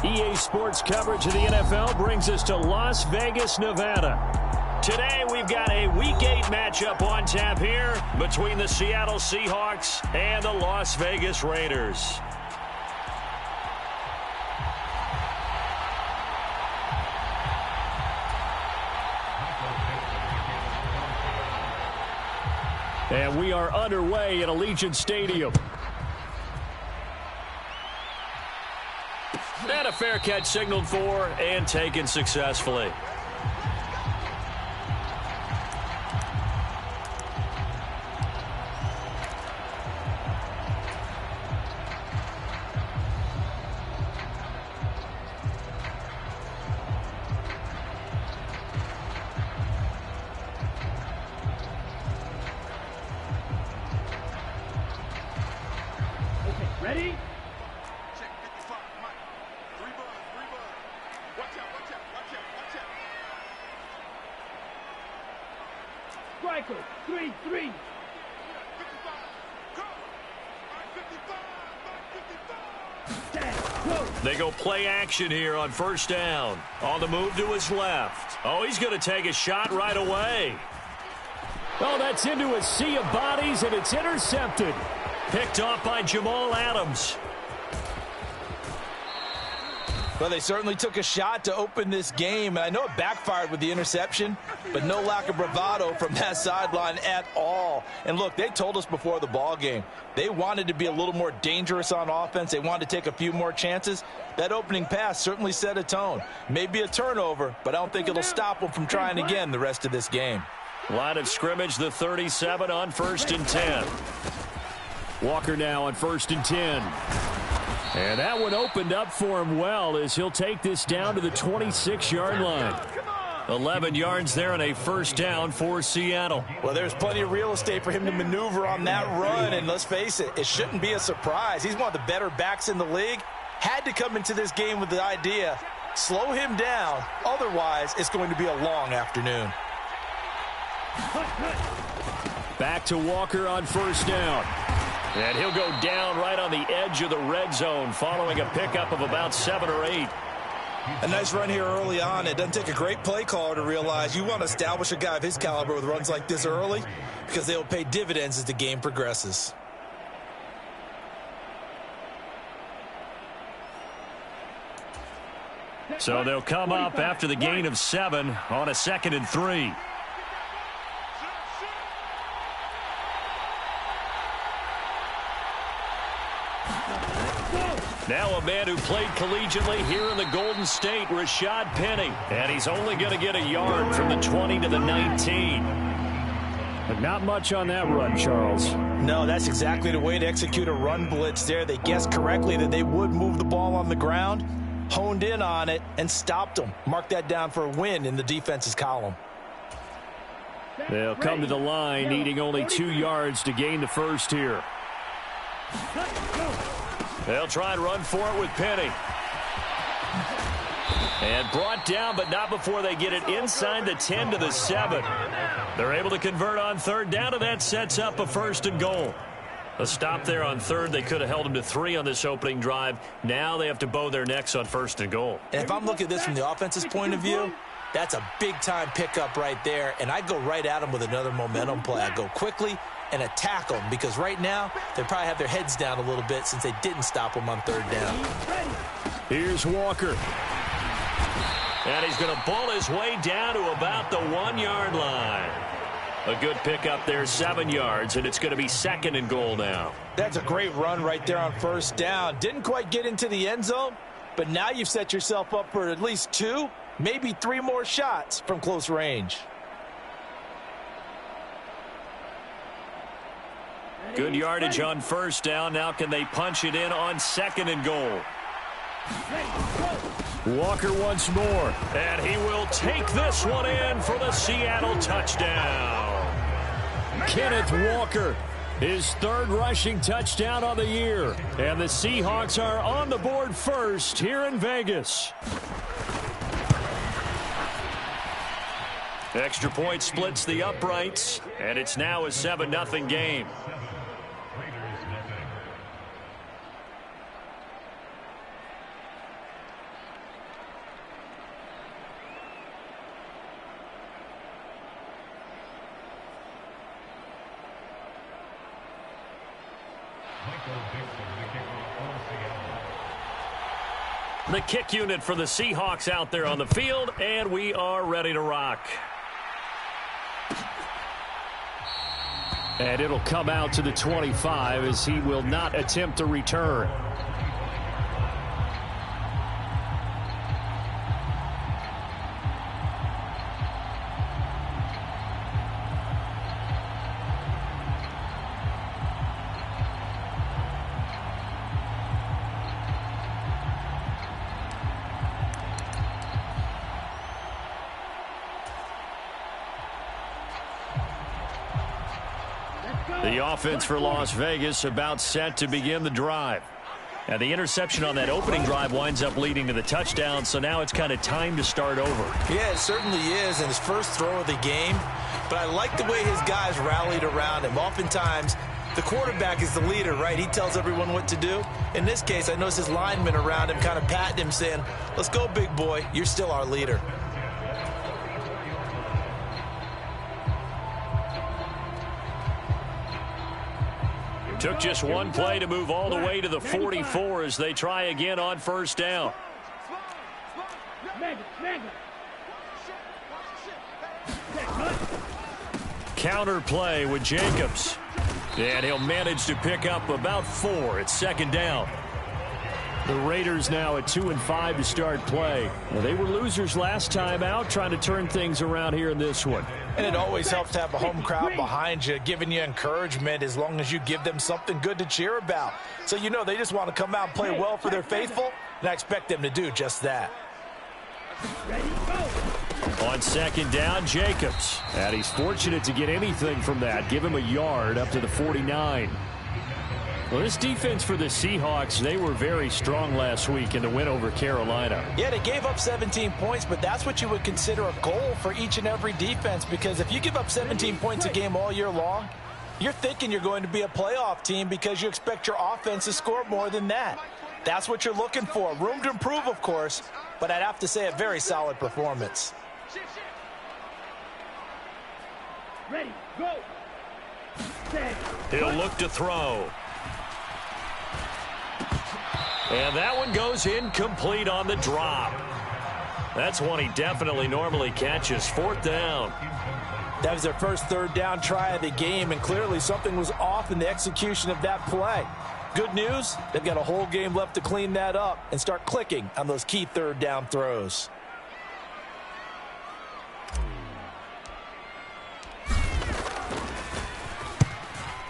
EA Sports coverage of the NFL brings us to Las Vegas, Nevada. Today we've got a Week 8 matchup on tap here between the Seattle Seahawks and the Las Vegas Raiders. And we are underway at Allegiant Stadium. And a fair catch signaled for and taken successfully. Ready? Striker, 3-3. They go play action here on first down. On the move to his left. Oh, he's going to take a shot right away. Oh, that's into a sea of bodies, and it's intercepted. Picked off by Jamal Adams. Well, they certainly took a shot to open this game, and I know it backfired with the interception, but no lack of bravado from that sideline at all. And look, they told us before the ball game, they wanted to be a little more dangerous on offense. They wanted to take a few more chances. That opening pass certainly set a tone. Maybe a turnover, but I don't think it'll stop them from trying again the rest of this game. Line of scrimmage, the 37 on 1st and 10. Walker now on 1st and 10. And that one opened up for him well as he'll take this down to the 26-yard line. 11 yards there and a first down for Seattle. Well, there's plenty of real estate for him to maneuver on that run, and let's face it, it shouldn't be a surprise. He's one of the better backs in the league. Had to come into this game with the idea, slow him down, otherwise it's going to be a long afternoon. Back to Walker on first down. And he'll go down right on the edge of the red zone following a pickup of about 7 or 8. A nice run here early on. It doesn't take a great play caller to realize you want to establish a guy of his caliber with runs like this early because they will pay dividends as the game progresses. So they'll come up after the gain of 7 on a 2nd and 3. Now a man who played collegiately here in the Golden State, Rashad Penny. And he's only going to get a yard from the 20 to the 19. But not much on that run, Charles. No, that's exactly the way to execute a run blitz there. They guessed correctly that they would move the ball on the ground, honed in on it, and stopped them. Mark that down for a win in the defense's column. They'll come to the line, needing only 2 yards to gain the first here. They'll try and run for it with Penny. And brought down, but not before they get it inside the 10 to the 7. They're able to convert on 3rd down, and that sets up a 1st and goal. A stop there on 3rd. They could have held them to 3 on this opening drive. Now they have to bow their necks on 1st and goal. And if I'm looking at this from the offense's point of view, that's a big-time pickup right there, and I'd go right at them with another momentum play. I'd go quickly and attack them because right now they probably have their heads down a little bit since they didn't stop them on 3rd down. Here's Walker. And he's going to ball his way down to about the 1-yard line. A good pickup there, 7 yards, and it's going to be 2nd and goal now. That's a great run right there on 1st down. Didn't quite get into the end zone, but now you've set yourself up for at least 2, maybe 3 more shots from close range. Good yardage on 1st down. Now can they punch it in on 2nd and goal? Walker once more. And he will take this one in for the Seattle touchdown. Kenneth Walker, his 3rd rushing touchdown of the year. And the Seahawks are on the board first here in Vegas. Extra point splits the uprights, and it's now a 7-0 game. The kick unit for the Seahawks out there on the field, and we are ready to rock. And it'll come out to the 25 as he will not attempt to return. The offense for Las Vegas about set to begin the drive. And the interception on that opening drive winds up leading to the touchdown, so now it's kind of time to start over. Yeah, it certainly is in his first throw of the game. But I like the way his guys rallied around him. Oftentimes, the quarterback is the leader, right? He tells everyone what to do. In this case, I noticed his linemen around him kind of patting him, saying, "Let's go, big boy. You're still our leader." Took just one play to move all the way to the 44 as they try again on first down. Counter play with Jacobs. And he'll manage to pick up about 4 at second down. The Raiders now at 2-5 to start play. Well, they were losers last time out, trying to turn things around here in this one. And it always helps to have a home crowd behind you, giving you encouragement as long as you give them something good to cheer about. So you know they just want to come out and play well for their faithful, and I expect them to do just that. On second down, Jacobs. And he's fortunate to get anything from that. Give him a yard up to the 49. Well, this defense for the Seahawks, they were very strong last week in the win over Carolina. Yeah, they gave up 17 points, but that's what you would consider a goal for each and every defense, because if you give up 17 points a game all year long, you're thinking you're going to be a playoff team because you expect your offense to score more than that. That's what you're looking for. Room to improve, of course, but I'd have to say a very solid performance. Ready, go. He'll look to throw. And that one goes incomplete on the drop. That's one he definitely normally catches. 4th down. That was their first third down try of the game, and clearly something was off in the execution of that play. Good news, they've got a whole game left to clean that up and start clicking on those key third down throws.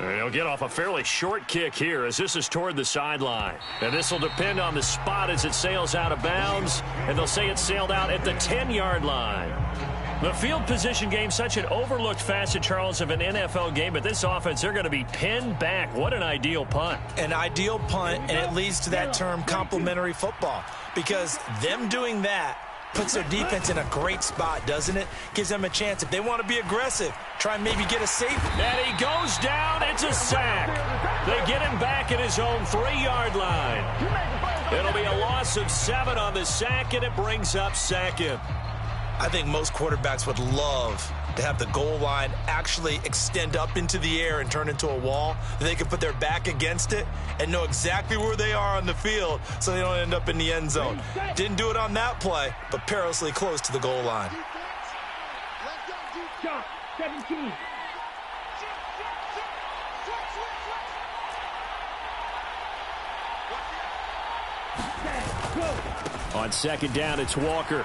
And he'll get off a fairly short kick here as this is toward the sideline. And this will depend on the spot as it sails out of bounds. And they'll say it sailed out at the 10-yard line. The field position game, such an overlooked facet, Charles, of an NFL game. But this offense, they're going to be pinned back. What an ideal punt. An ideal punt, and it leads to that term complementary football. Because them doing that puts their defense in a great spot, doesn't it? Gives them a chance, if they want to be aggressive, try and maybe get a safety. And he goes down. It's a sack. They get him back at his own 3-yard line. It'll be a loss of 7 on the sack, and it brings up second. I think most quarterbacks would love to have the goal line actually extend up into the air and turn into a wall. They can put their back against it and know exactly where they are on the field so they don't end up in the end zone. Didn't do it on that play, but perilously close to the goal line. Shot, 17. On second down, it's Walker.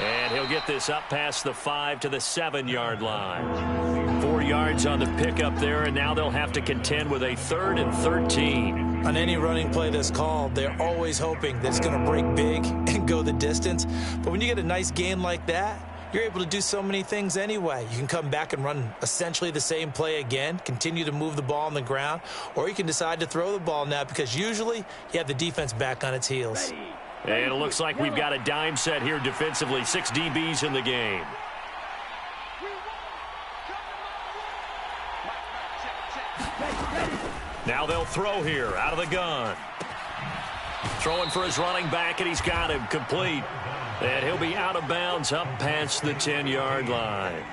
And he'll get this up past the 5 to the 7-yard line. 4 yards on the pickup there, and now they'll have to contend with a 3rd and 13. On any running play that's called, they're always hoping that it's going to break big and go the distance. But when you get a nice gain like that, you're able to do so many things anyway. You can come back and run essentially the same play again, continue to move the ball on the ground, or you can decide to throw the ball now because usually you have the defense back on its heels. And it looks like we've got a dime set here defensively. 6 DBs in the game. Now they'll throw here out of the gun. Throwing for his running back, and he's got him complete. And he'll be out of bounds up past the 10-yard line.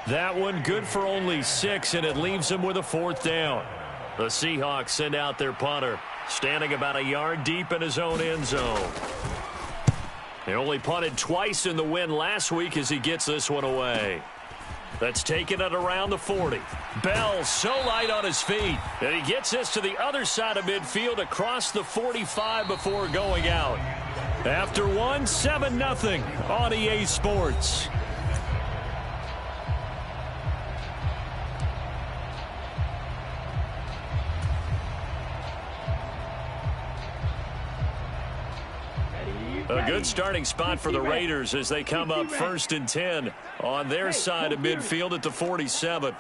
That one good for only 6, and it leaves him with a 4th down. The Seahawks send out their punter, standing about a yard deep in his own end zone. He only punted twice in the win last week as he gets this one away. That's taken it around the 40. Bell so light on his feet that he gets this to the other side of midfield across the 45 before going out. After one, 7-0 on EA Sports. A good starting spot for the Raiders as they come up 1st and 10 on their side of midfield at the 47.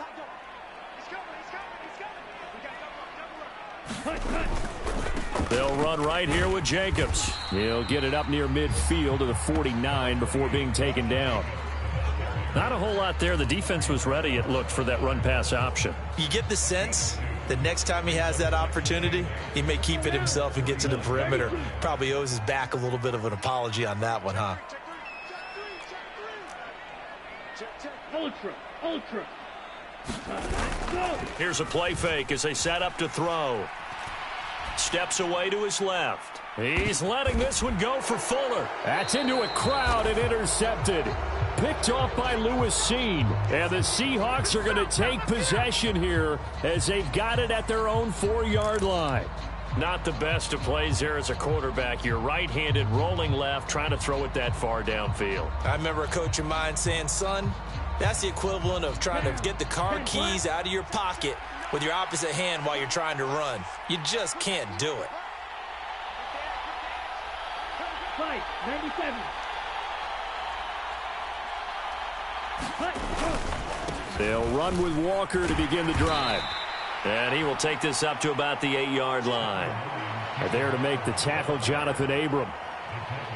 They'll run right here with Jacobs. He'll get it up near midfield to the 49 before being taken down. Not a whole lot there. The defense was ready, it looked, for that run-pass option. You get the sense that next time he has that opportunity, he may keep it himself and get to the perimeter. Probably owes his back a little bit of an apology on that one, huh? Ultra. Here's a play fake as they set up to throw. Steps away to his left. He's letting this one go for Fuller. That's into a crowd and intercepted. Picked off by Lewis Cine. And the Seahawks are going to take possession here as they've got it at their own 4-yard line. Not the best of plays there as a quarterback. You're right-handed, rolling left, trying to throw it that far downfield. I remember a coach of mine saying, son, that's the equivalent of trying to get the car keys out of your pocket with your opposite hand while you're trying to run. You just can't do it. 97. They'll run with Walker to begin the drive. And he will take this up to about the 8-yard line. And there to make the tackle, Jonathan Abram.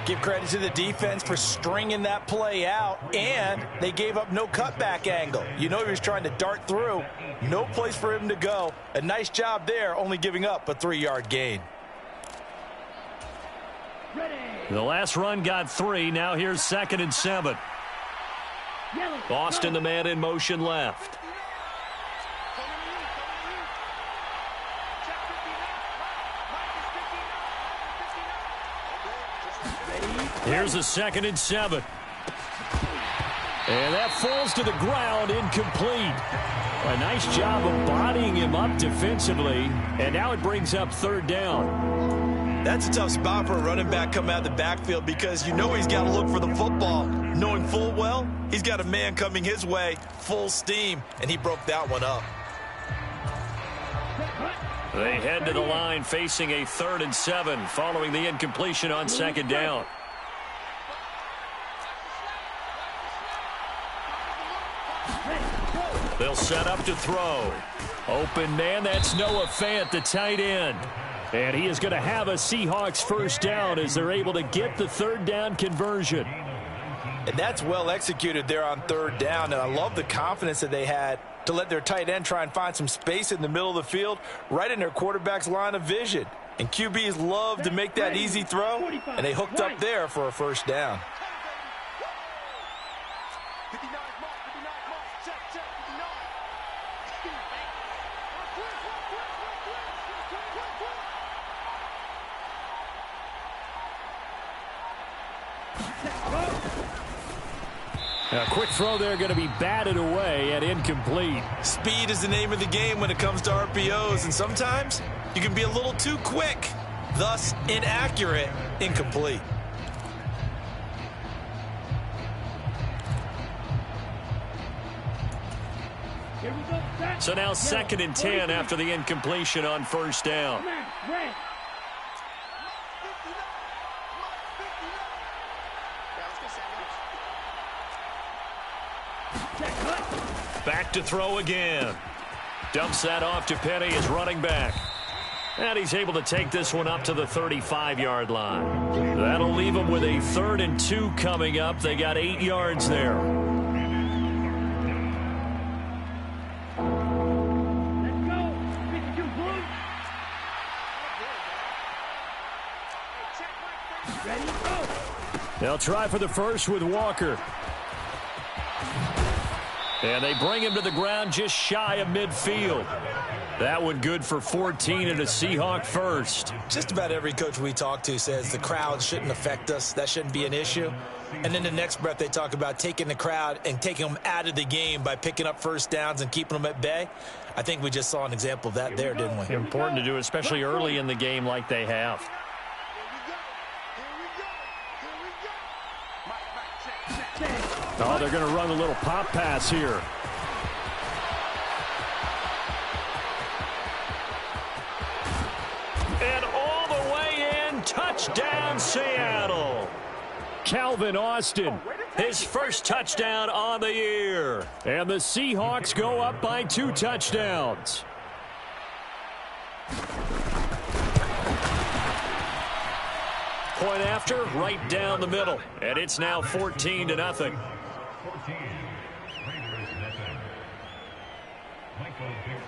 Give credit to the defense for stringing that play out, and they gave up no cutback angle. You know he was trying to dart through. No place for him to go. A nice job there, only giving up a 3-yard gain. The last run got 3. Now here's 2nd and 7. Austin, the man in motion left. Here's a 2nd and 7. And that falls to the ground, incomplete. A nice job of bodying him up defensively. And now it brings up 3rd down. That's a tough spot for a running back coming out of the backfield because you know he's got to look for the football, knowing full well he's got a man coming his way, full steam, and he broke that one up. They head to the line facing a 3rd and 7 following the incompletion on 2nd down. They'll set up to throw. Open man, that's Noah Fant, the tight end. And he is going to have a Seahawks 1st down as they're able to get the 3rd down conversion. And that's well executed there on 3rd down. And I love the confidence that they had to let their tight end try and find some space in the middle of the field, right in their quarterback's line of vision. And QBs love to make that easy throw, and they hooked up there for a 1st down. A quick throw there going to be batted away and incomplete. Speed is the name of the game when it comes to RPOs, and sometimes you can be a little too quick, thus inaccurate, incomplete. So now 2nd and 10 after the incompletion on 1st down. Back to throw again. Dumps that off to Penny as running back. And he's able to take this one up to the 35-yard line. That'll leave him with a 3rd and 2 coming up. They got 8 yards there. Let's go. 52 Blue. Ready, go. They'll try for the first with Walker. And they bring him to the ground just shy of midfield. That one good for 14 and a Seahawk first. Just about every coach we talk to says the crowd shouldn't affect us. That shouldn't be an issue. And then the next breath they talk about taking the crowd and taking them out of the game by picking up first downs and keeping them at bay. I think we just saw an example of that there, didn't we? Important to do, especially early in the game like they have. Oh, they're going to run a little pop pass here. And all the way in, touchdown Seattle. Calvin Austin, his first touchdown on the year. And the Seahawks go up by 2 touchdowns. Point after, right down the middle. And it's now 14-0.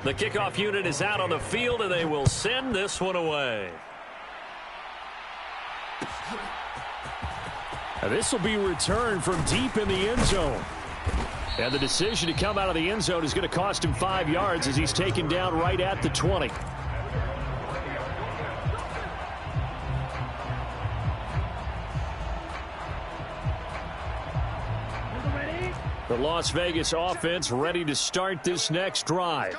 The kickoff unit is out on the field, and they will send this one away. And this will be returned from deep in the end zone. And the decision to come out of the end zone is going to cost him 5 yards as he's taken down right at the 20. The Las Vegas offense ready to start this next drive.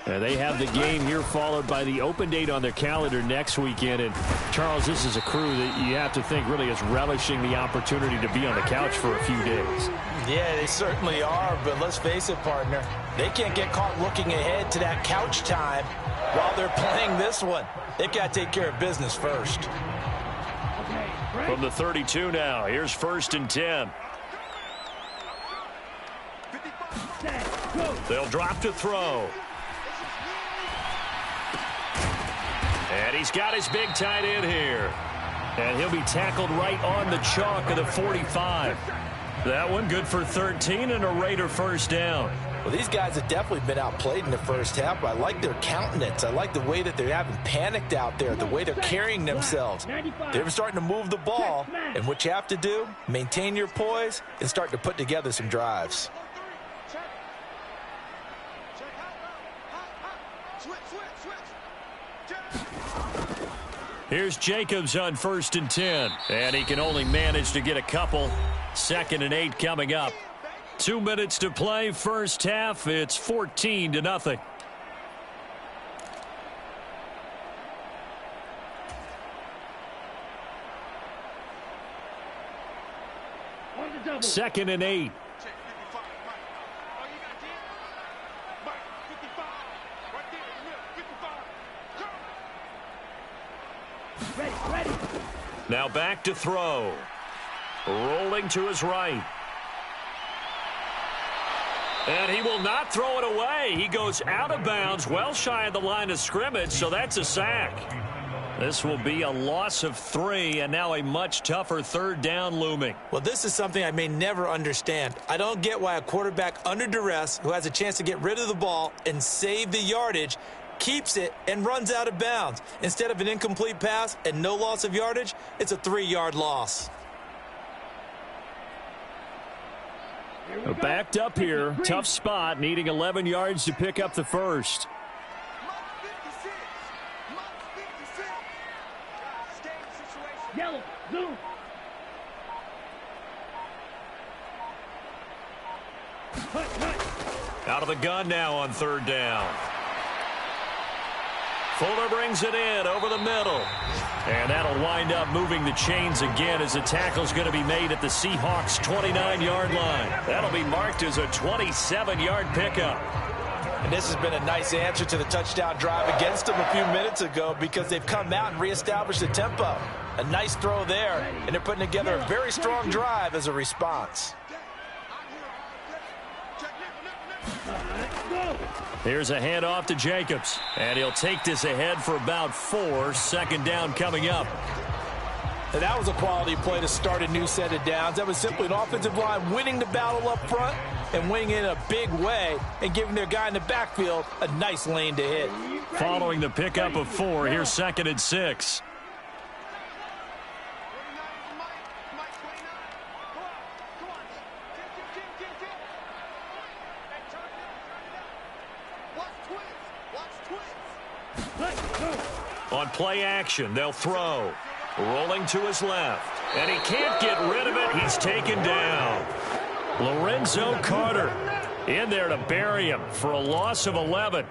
And they have the game here followed by the open date on their calendar next weekend. And, Charles, this is a crew that you have to think really is relishing the opportunity to be on the couch for a few days. Yeah, they certainly are, but let's face it, partner. They can't get caught looking ahead to that couch time while they're playing this one. They've got to take care of business first. From the 32 now, here's 1st and 10. They'll drop to throw. And he's got his big tight end here. And he'll be tackled right on the chalk of the 45. That one good for 13 and a Raider first down. Well, these guys have definitely been outplayed in the first half. I like their countenance. I like the way that they haven't panicked out there, the way they're carrying themselves. They're starting to move the ball. And what you have to do, maintain your poise and start to put together some drives. Here's Jacobs on 1st and 10. And he can only manage to get a couple. 2nd and 8 coming up. 2 minutes to play, first half. It's 14-0. Second and 8. Now back to throw. Rolling to his right. And he will not throw it away. He goes out of bounds, well shy of the line of scrimmage, so that's a sack. This will be a loss of 3, and now a much tougher 3rd down looming. Well, this is something I may never understand. I don't get why a quarterback under duress who has a chance to get rid of the ball and save the yardage keeps it and runs out of bounds. Instead of an incomplete pass and no loss of yardage, it's a 3-yard loss. Backed up here, tough spot, needing 11 yards to pick up the first. Yellow, blue. Out of the gun now on 3rd down. Fuller brings it in over the middle. And that'll wind up moving the chains again as the tackle's going to be made at the Seahawks' 29-yard line. That'll be marked as a 27-yard pickup. And this has been a nice answer to the touchdown drive against them a few minutes ago because they've come out and reestablished the tempo. A nice throw there, and they're putting together a very strong drive as a response. Here's a handoff to Jacobs, and he'll take this ahead for about 4. 2nd down coming up. And that was a quality play to start a new set of downs. That was simply an offensive line winning the battle up front and winning in a big way and giving their guy in the backfield a nice lane to hit. Following the pickup of 4, here's 2nd and 6. Watch twins. On play action, they'll throw. Rolling to his left. And he can't get rid of it. He's taken down. Lorenzo Carter in there to bury him for a loss of 11.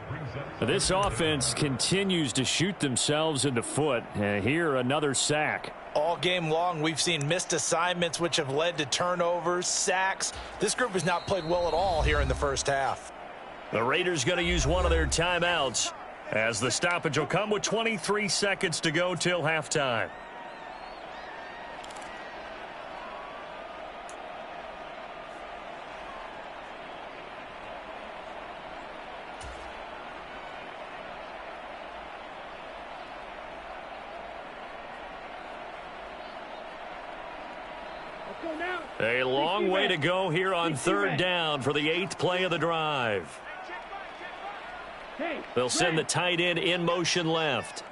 This offense continues to shoot themselves in the foot. And here, another sack. All game long, we've seen missed assignments, which have led to turnovers, sacks. This group has not played well at all here in the first half. The Raiders going to use one of their timeouts, as the stoppage will come with 23 seconds to go till halftime. A long way to go here on third down for the 8th play of the drive. They'll send the tight end in motion left.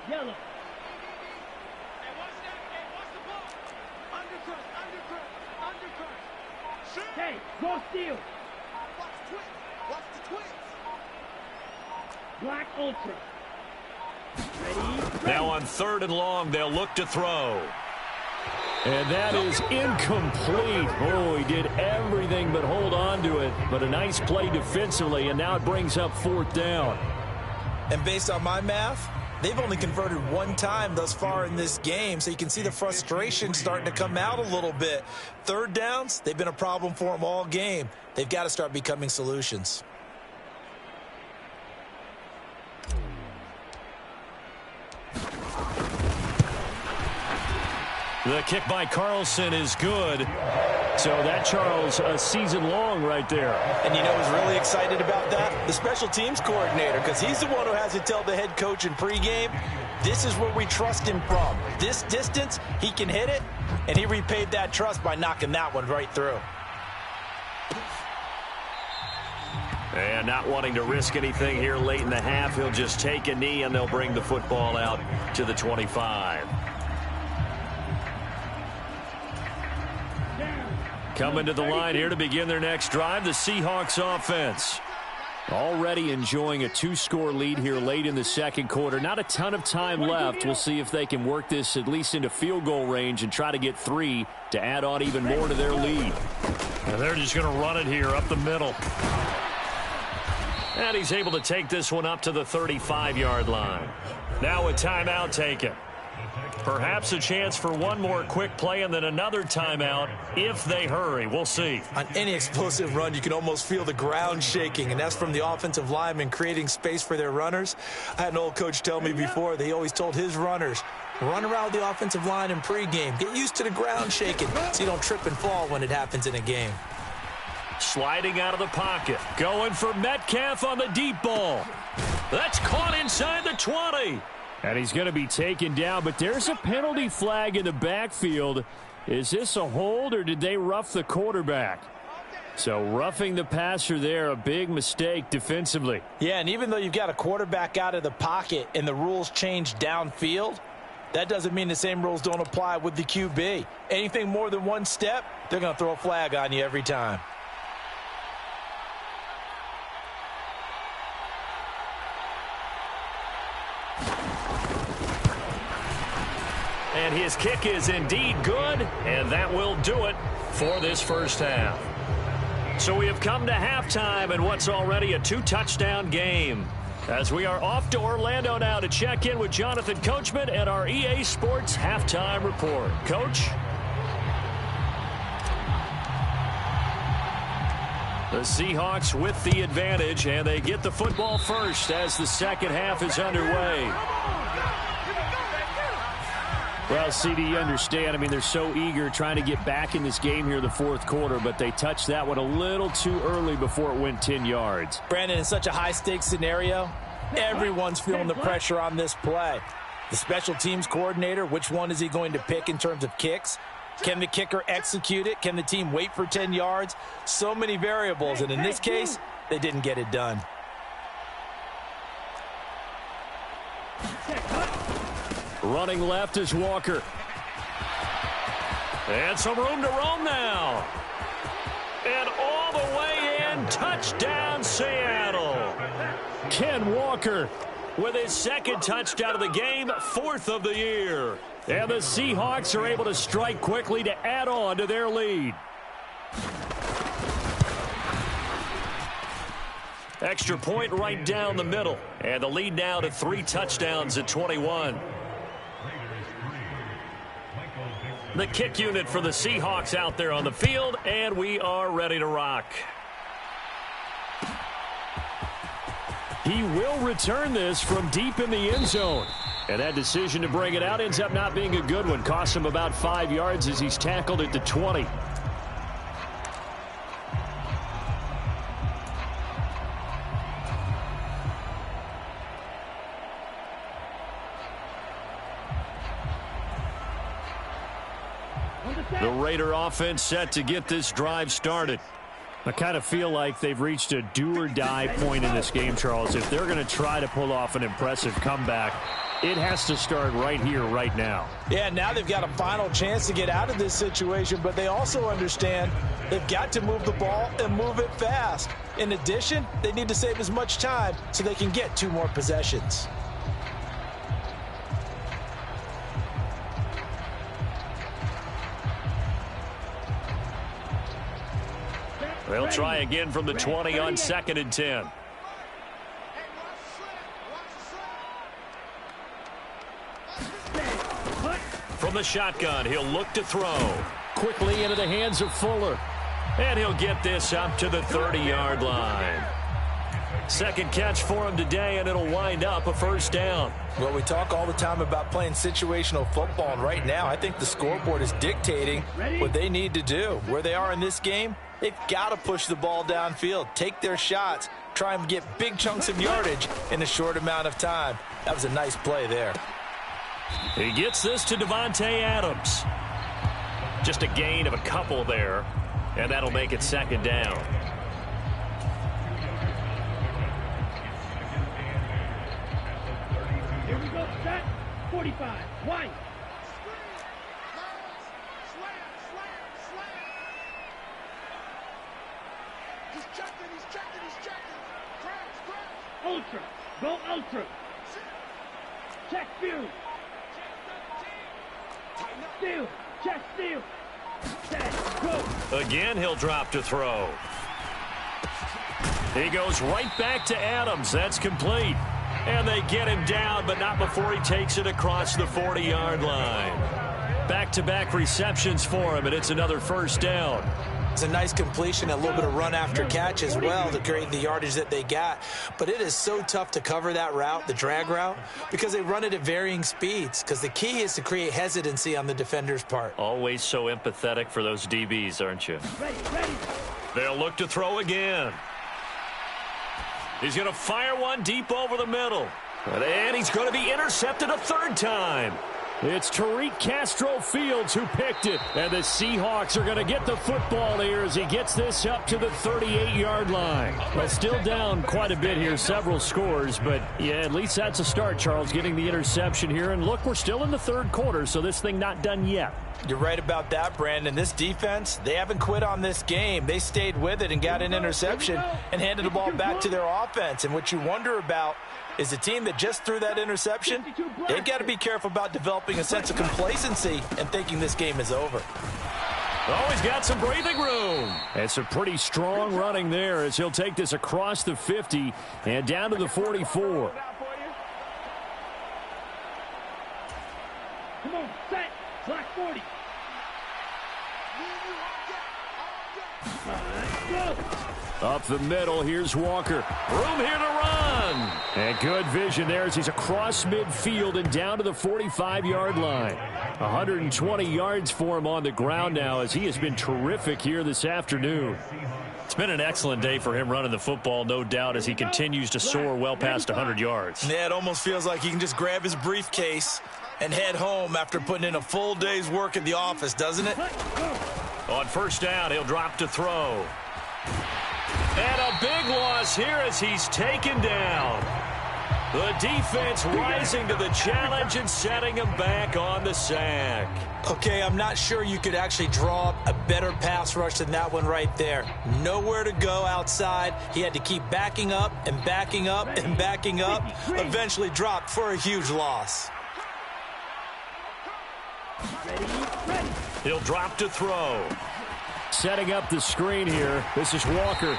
Yellow. Hey, go steal. Black Ultra. Ready? Now on 3rd and long, they'll look to throw. And that is incomplete. Oh, he did everything but hold on to it. But a nice play defensively, and now it brings up 4th down. And based on my math, they've only converted one time thus far in this game, so you can see the frustration starting to come out a little bit. 3rd downs, they've been a problem for them all game. They've got to start becoming solutions. The kick by Carlson is good. So that, Charles, a season long right there. And you know who's really excited about that? The special teams coordinator, because he's the one who has to tell the head coach in pregame, this is where we trust him from. This distance, he can hit it, and he repaid that trust by knocking that one right through. And not wanting to risk anything here late in the half, he'll just take a knee, and they'll bring the football out to the 25. Coming to the line here to begin their next drive, the Seahawks offense. Already enjoying a 2-score lead here late in the second quarter. Not a ton of time left. We'll see if they can work this at least into field goal range and try to get 3 to add on even more to their lead. And they're just going to run it here up the middle. And he's able to take this one up to the 35-yard line. Now a timeout taken. Perhaps a chance for one more quick play and then another timeout if they hurry. We'll see. On any explosive run, you can almost feel the ground shaking, and that's from the offensive linemen creating space for their runners. I had an old coach tell me before, they always told his runners, run around the offensive line in pregame. Get used to the ground shaking so you don't trip and fall when it happens in a game. Sliding out of the pocket. Going for Metcalf on the deep ball. That's caught inside the 20. And he's going to be taken down, but there's a penalty flag in the backfield. Is this a hold, or did they rough the quarterback? So roughing the passer there, a big mistake defensively. Yeah, and even though you've got a quarterback out of the pocket and the rules change downfield, that doesn't mean the same rules don't apply with the QB. Anything more than one step, they're going to throw a flag on you every time. And his kick is indeed good, and that will do it for this first half. So we have come to halftime in what's already a 2-touchdown game, as we are off to Orlando now to check in with Jonathan Coachman and our EA Sports Halftime Report. Coach? The Seahawks with the advantage, and they get the football first as the second half is underway. Well, CD, you understand. I mean, they're so eager trying to get back in this game here in the fourth quarter, but they touched that one a little too early before it went 10 yards. Brandon, in such a high-stakes scenario, everyone's feeling the pressure on this play. The special teams coordinator, which one is he going to pick in terms of kicks? Can the kicker execute it? Can the team wait for 10 yards? So many variables, and in this case, they didn't get it done. Running left is Walker. And some room to roam now. And all the way in, touchdown Seattle. Ken Walker with his second touchdown of the game, fourth of the year. And the Seahawks are able to strike quickly to add on to their lead. Extra point right down the middle. And the lead now to 3 touchdowns at 21. The kick unit for the Seahawks out there on the field, and we are ready to rock. He will return this from deep in the end zone. And that decision to bring it out ends up not being a good one. Costs him about 5 yards as he's tackled at the 20. The Raider offense set to get this drive started. I kind of feel like they've reached a do-or-die point in this game, Charles. If they're going to try to pull off an impressive comeback, it has to start right here, right now. Yeah, now they've got a final chance to get out of this situation, but they also understand they've got to move the ball and move it fast. In addition, they need to save as much time so they can get 2 more possessions. They'll try again from the 20 on 2nd and 10. From the shotgun, he'll look to throw. Quickly into the hands of Fuller. And he'll get this up to the 30-yard line. Second catch for him today, and it'll wind up a first down. Well, we talk all the time about playing situational football, and right now I think the scoreboard is dictating what they need to do. Where they are in this game, they've got to push the ball downfield, take their shots, try and get big chunks of yardage in a short amount of time. That was a nice play there. He gets this to Davante Adams. Just a gain of a couple there, and that'll make it 2nd down. Here we go, set, 45, white. He's checking. Crouch. Ultra, go ultra. Check view. Steal, check steal. Set, go. Again, he'll drop to throw. He goes right back to Adams. That's complete. And they get him down, but not before he takes it across the 40-yard line. Back-to-back receptions for him, and it's another first down. It's a nice completion, a little bit of run after catch as well to create the yardage that they got. But it is so tough to cover that route, the drag route, because they run it at varying speeds. Because the key is to create hesitancy on the defender's part. Always so empathetic for those DBs, aren't you? Ready. They'll look to throw again. He's going to fire one deep over the middle. And he's going to be intercepted a 3rd time. It's Tariq Castro-Fields who picked it. And the Seahawks are going to get the football here as he gets this up to the 38-yard line. Well, still down quite a bit here, several scores. But, yeah, at least that's a start, Charles, getting the interception here. And, look, we're still in the 3rd quarter, so this thing not done yet. You're right about that, Brandon. This defense, they haven't quit on this game. They stayed with it and got an interception and handed the ball back to their offense. And what you wonder about is the team that just threw that interception, they've got to be careful about developing a sense of complacency and thinking this game is over. Oh, he's got some breathing room. It's a pretty strong running there as he'll take this across the 50 and down to the 44. Come on, set, clock 40. Go. Up the middle, here's Walker. Room here to run. And good vision there as he's across midfield and down to the 45-yard line. 120 yards for him on the ground now as he has been terrific here this afternoon. It's been an excellent day for him running the football, no doubt, as he continues to soar well past 100 yards. Yeah, it almost feels like he can just grab his briefcase and head home after putting in a full day's work at the office, doesn't it? On first down, he'll drop to throw. And a big loss here as he's taken down. The defense rising to the challenge and setting him back on the sack. Okay, I'm not sure you could actually draw up a better pass rush than that one right there. Nowhere to go outside. He had to keep backing up and backing up and backing up. Eventually dropped for a huge loss. He'll drop to throw. Setting up the screen here. This is Walker.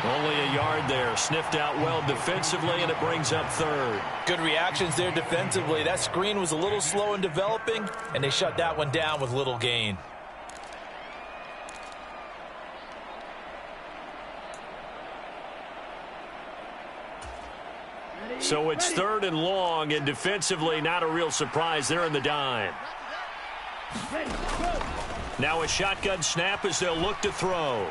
Only a yard there. Sniffed out well defensively, and it brings up third. Good reactions there defensively. That screen was a little slow in developing, and they shut that one down with little gain. So it's third and long, and defensively not a real surprise. They're in the dime. Now a shotgun snap as they'll look to throw.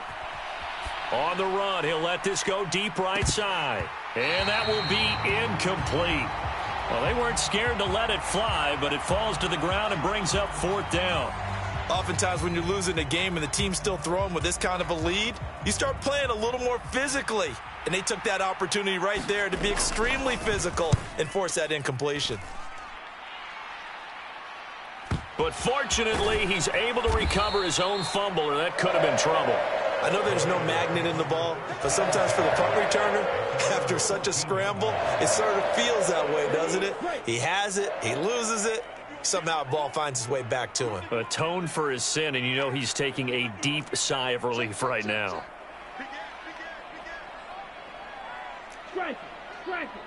On the run, he'll let this go deep right side. And that will be incomplete. Well, they weren't scared to let it fly, but it falls to the ground and brings up fourth down. Oftentimes when you're losing a game and the team's still throwing with this kind of a lead, you start playing a little more physically. And they took that opportunity right there to be extremely physical and force that incompletion. But fortunately, he's able to recover his own fumble, or that could have been trouble. I know there's no magnet in the ball, but sometimes for the punt returner, after such a scramble, it sort of feels that way, doesn't it? He has it, he loses it, somehow the ball finds its way back to him. Atone for his sin, and you know he's taking a deep sigh of relief right now. Strike it. Strike it.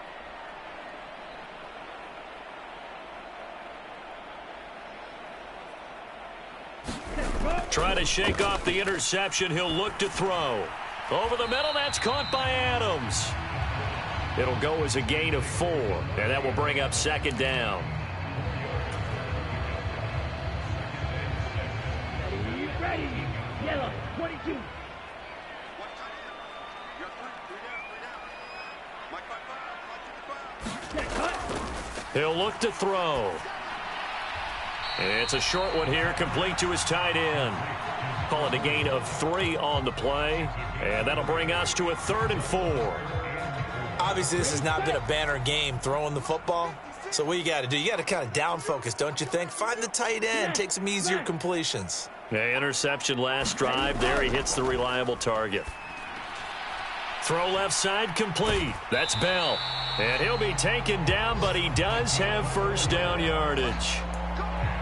Trying to shake off the interception. He'll look to throw. Over the middle, that's caught by Adams. It'll go as a gain of 4, and that will bring up second down. Ready. Yellow. 22. He'll look to throw. It's a short one here, complete to his tight end. Call it a gain of 3 on the play, and that'll bring us to a 3rd and 4. Obviously, this has not been a banner game throwing the football. So what you got to do, you got to kind of down focus, don't you think? Find the tight end, take some easier completions. Yeah, interception last drive. There he hits the reliable target. Throw left side complete. That's Bell. And he'll be taken down, but he does have first down yardage.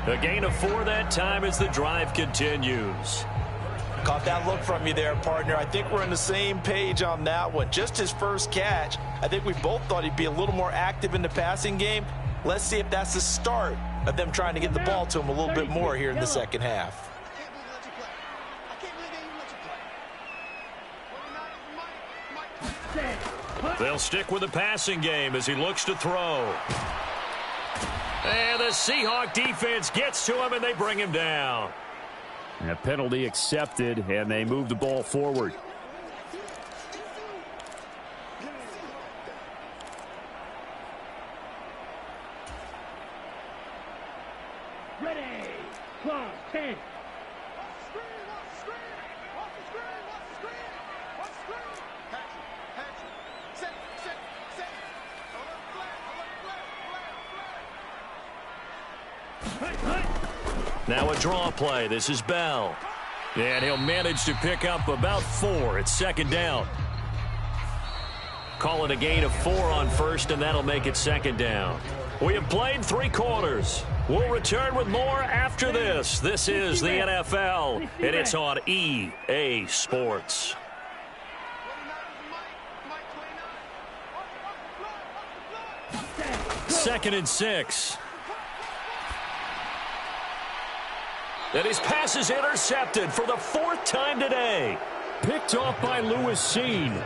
A gain of 4 that time as the drive continues. Caught that look from you there, partner. I think we're on the same page on that one. Just his first catch. I think we both thought he'd be a little more active in the passing game. Let's see if that's the start of them trying to get the ball to him a little bit more here in the second half. They'll stick with the passing game as he looks to throw. And the Seahawk defense gets to him, and they bring him down. A penalty accepted, and they move the ball forward. Ready. Clock. 10. Now a draw play. This is Bell. And he'll manage to pick up about 4. It's second down. Call it a gain of 4 on first, and that'll make it second down. We have played 3 quarters. We'll return with more after this. This is the NFL, and it's on EA Sports. 2nd and 6. And his pass is intercepted for the 4th time today. Picked off by Lewis Cine.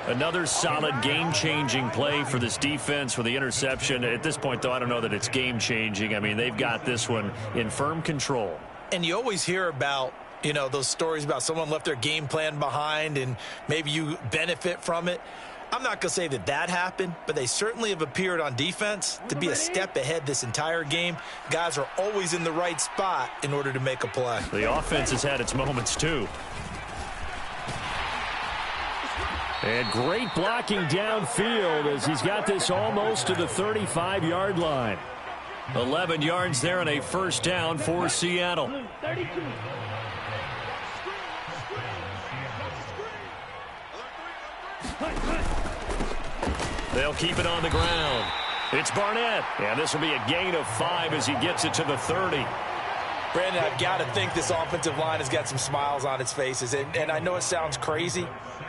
Another solid game-changing play for this defense with the interception. At this point, though, I don't know that it's game-changing. I mean, they've got this one in firm control. And you always hear about, you know, those stories about someone left their game plan behind and maybe you benefit from it. I'm not going to say that that happened, but they certainly have appeared on defense to be a step ahead this entire game. Guys are always in the right spot in order to make a play. The offense has had its moments, too. And great blocking downfield as he's got this almost to the 35-yard line. 11 yards there and a first down for Seattle. 32. They'll keep it on the ground. It's Barnett, and this will be a gain of 5 as he gets it to the 30. Brandon, I've got to think this offensive line has got some smiles on its faces. And I know it sounds crazy,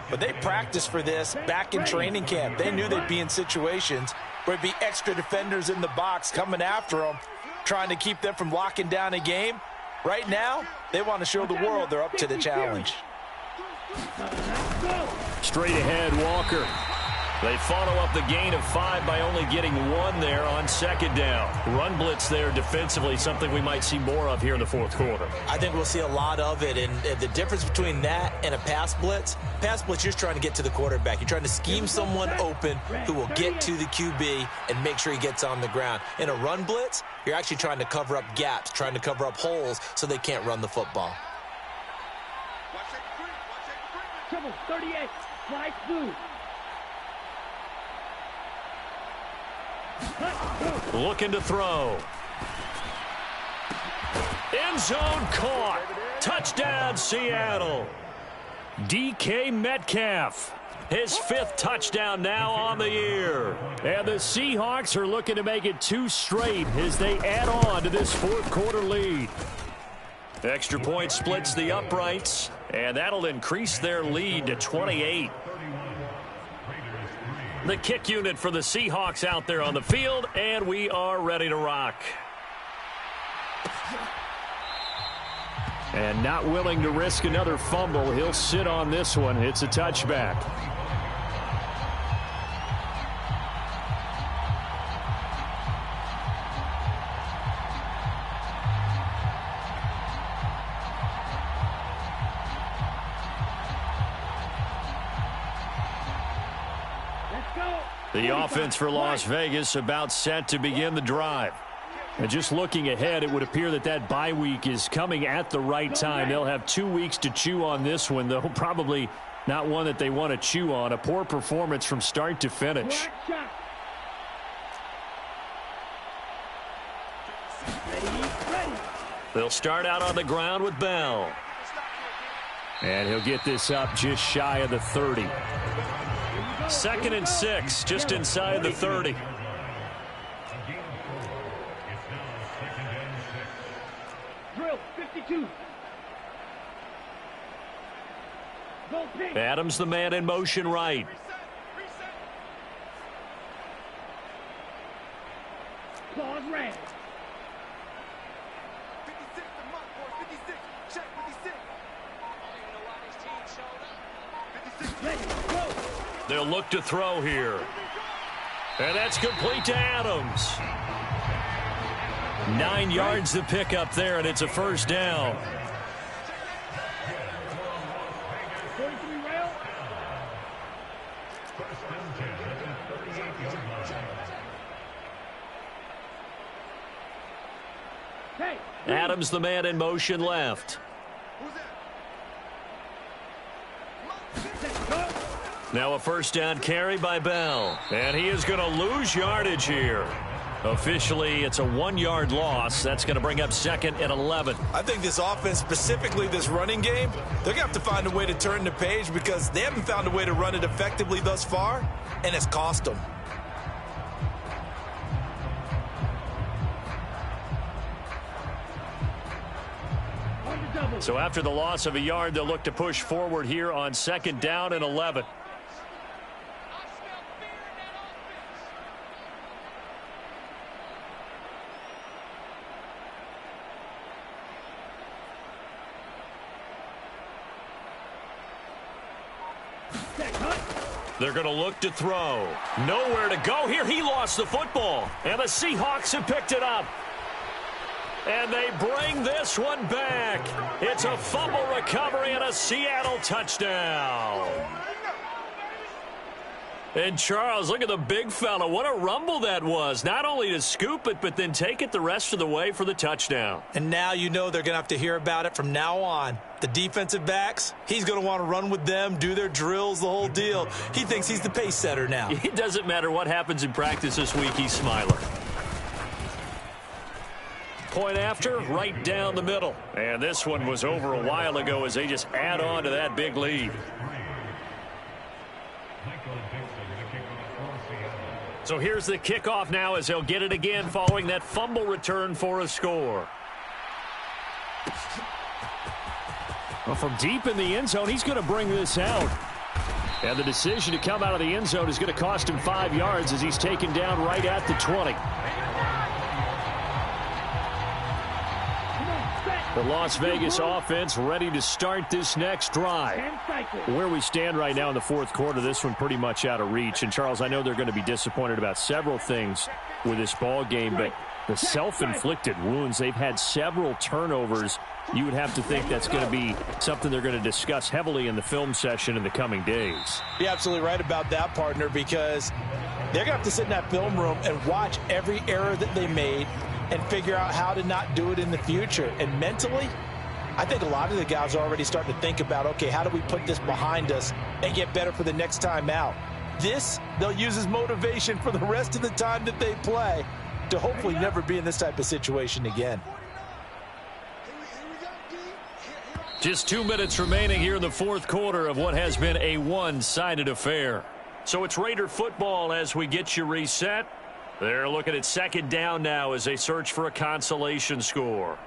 but they practiced for this back in training camp. They knew they'd be in situations where it'd be extra defenders in the box coming after them, trying to keep them from locking down a game. Right now, they want to show the world they're up to the challenge. Straight ahead, Walker. They follow up the gain of 5 by only getting 1 there on second down. Run blitz there defensively, something we might see more of here in the fourth quarter. I think we'll see a lot of it, and the difference between that and a pass blitz, you're just trying to get to the quarterback. You're trying to scheme someone open who will get to the QB and make sure he gets on the ground. In a run blitz, you're actually trying to cover up gaps, trying to cover up holes so they can't run the football. Trouble, 38. Fly through. Looking to throw. End zone caught. Touchdown, Seattle. DK Metcalf. His 5th touchdown now on the year. And the Seahawks are looking to make it 2 straight as they add on to this fourth quarter lead. Extra point splits the uprights, and that'll increase their lead to 28. The kick unit for the Seahawks out there on the field, and we are ready to rock. And not willing to risk another fumble, he'll sit on this one. It's a touchback. The offense for Las Vegas about set to begin the drive. And just looking ahead, it would appear that bye week is coming at the right time. They'll have 2 weeks to chew on this one, though probably not one that they want to chew on. A poor performance from start to finish. They'll start out on the ground with Bell. And he'll get this up just shy of the 30. 2nd and 6, just inside the 30. Drill, 52. Adams, the man in motion right. Claws red. 56, the mark, boy, 56. Check 56. They'll look to throw here. And that's complete to Adams. 9 yards to pick up there, and it's a first down. 43 rail. Hey. Adams, the man in motion left. Now a first down carry by Bell. And he is going to lose yardage here. Officially, it's a 1-yard loss. That's going to bring up 2nd and 11. I think this offense, specifically this running game, they're going to have to find a way to turn the page because they haven't found a way to run it effectively thus far, and it's cost them. So after the loss of a yard, they'll look to push forward here on 2nd down and 11. They're going to look to throw. Nowhere to go here. He lost the football. And the Seahawks have picked it up. And they bring this one back. It's a fumble recovery and a Seattle touchdown. And Charles, look at the big fella. What a rumble that was. Not only to scoop it, but then take it the rest of the way for the touchdown. And now you know they're going to have to hear about it from now on. The defensive backs, he's going to want to run with them, do their drills, the whole deal. He thinks he's the pace setter now. It doesn't matter what happens in practice this week, he's smiling. Point after, right down the middle. And this one was over a while ago as they just add on to that big lead. So here's the kickoff now as they'll get it again following that fumble return for a score. Well, from deep in the end zone, he's going to bring this out. And the decision to come out of the end zone is going to cost him 5 yards as he's taken down right at the 20. The Las Vegas offense ready to start this next drive. Where we stand right now in the fourth quarter, this one pretty much out of reach. And, Charles, I know they're going to be disappointed about several things with this ball game, but the self-inflicted wounds, they've had several turnovers. You would have to think that's going to be something they're going to discuss heavily in the film session in the coming days. You're absolutely right about that, partner, because they're going to have to sit in that film room and watch every error that they made and figure out how to not do it in the future. And mentally, I think a lot of the guys are already starting to think about, okay, how do we put this behind us and get better for the next time out? This, they'll use as motivation for the rest of the time that they play to hopefully never be in this type of situation again. Just 2 minutes remaining here in the fourth quarter of what has been a one-sided affair. So it's Raider football as we get you reset. They're looking at second down now as they search for a consolation score.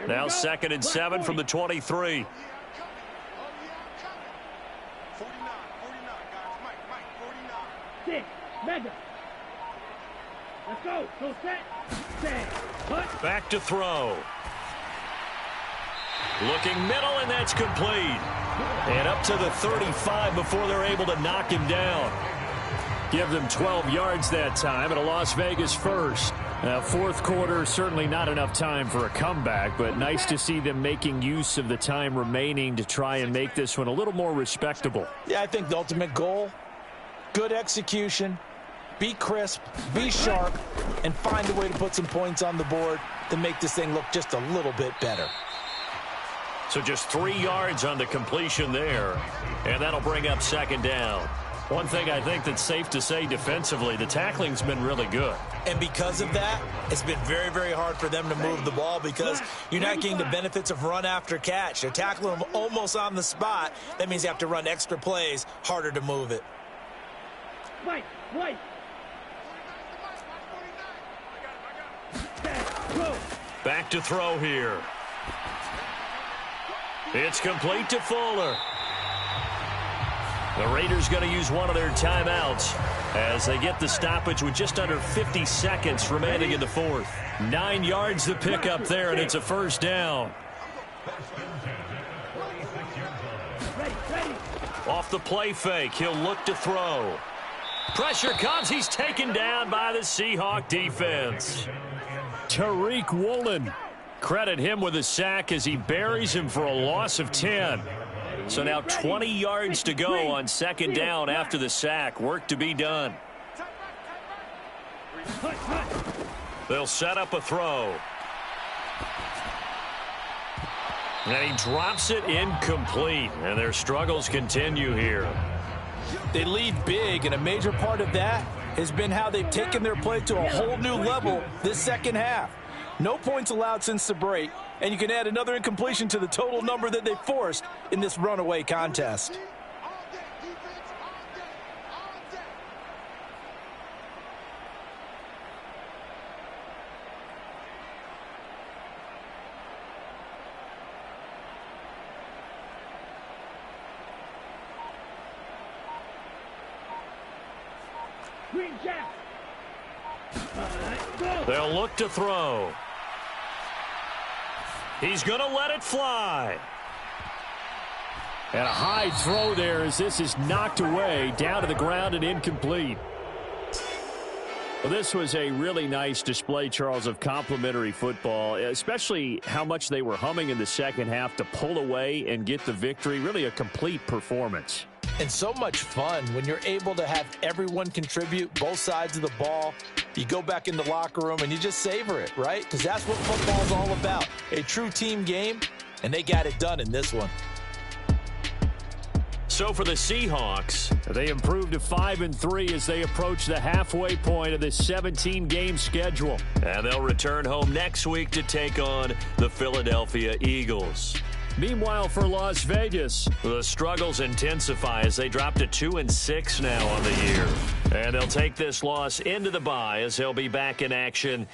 Now 2nd and 7 from the 23. 49, 49, guys. Mike, 49. 6, mega. Let's go. So set. Cut. Back to throw. Looking middle, and that's complete. And up to the 35 before they're able to knock him down. Give them 12 yards that time and a Las Vegas first. Fourth quarter, certainly not enough time for a comeback, but nice to see them making use of the time remaining to try and make this one a little more respectable. Yeah, I think the ultimate goal, good execution, be crisp, be sharp, and find a way to put some points on the board to make this thing look just a little bit better. So just 3 yards on the completion there, and that'll bring up second down. One thing I think that's safe to say defensively, the tackling's been really good. And because of that, it's been very, very hard for them to move the ball because you're not getting the benefits of run after catch. They're tackling them almost on the spot. That means you have to run extra plays, harder to move it. White. Back to throw here. It's complete to Fuller. The Raiders going to use one of their timeouts as they get the stoppage with just under 50 seconds remaining in the fourth. 9 yards to pick up there, and it's a first down. Off the play fake, he'll look to throw. Pressure comes, he's taken down by the Seahawk defense. Tariq Woolen. Credit him with a sack as he buries him for a loss of 10. So now 20 yards to go on second down after the sack. Work to be done. They'll set up a throw. And he drops it incomplete. And their struggles continue here. They lead big, and a major part of that has been how they've taken their play to a whole new level this second half. No points allowed since the break, and you can add another incompletion to the total number that they forced in this runaway contest. Green Jack. They'll look to throw. He's going to let it fly. And a high throw there as this is knocked away, down to the ground and incomplete. Well, this was a really nice display, Charles, of complimentary football, especially how much they were humming in the second half to pull away and get the victory. Really a complete performance. And so much fun when you're able to have everyone contribute, both sides of the ball. You go back in the locker room and you just savor it, right? Because that's what football's all about. A true team game, and they got it done in this one. So for the Seahawks, they improved to 5-3 as they approach the halfway point of this 17-game schedule. And they'll return home next week to take on the Philadelphia Eagles. Meanwhile, for Las Vegas, the struggles intensify as they drop to 2-6 now on the year. And they'll take this loss into the bye as they'll be back in action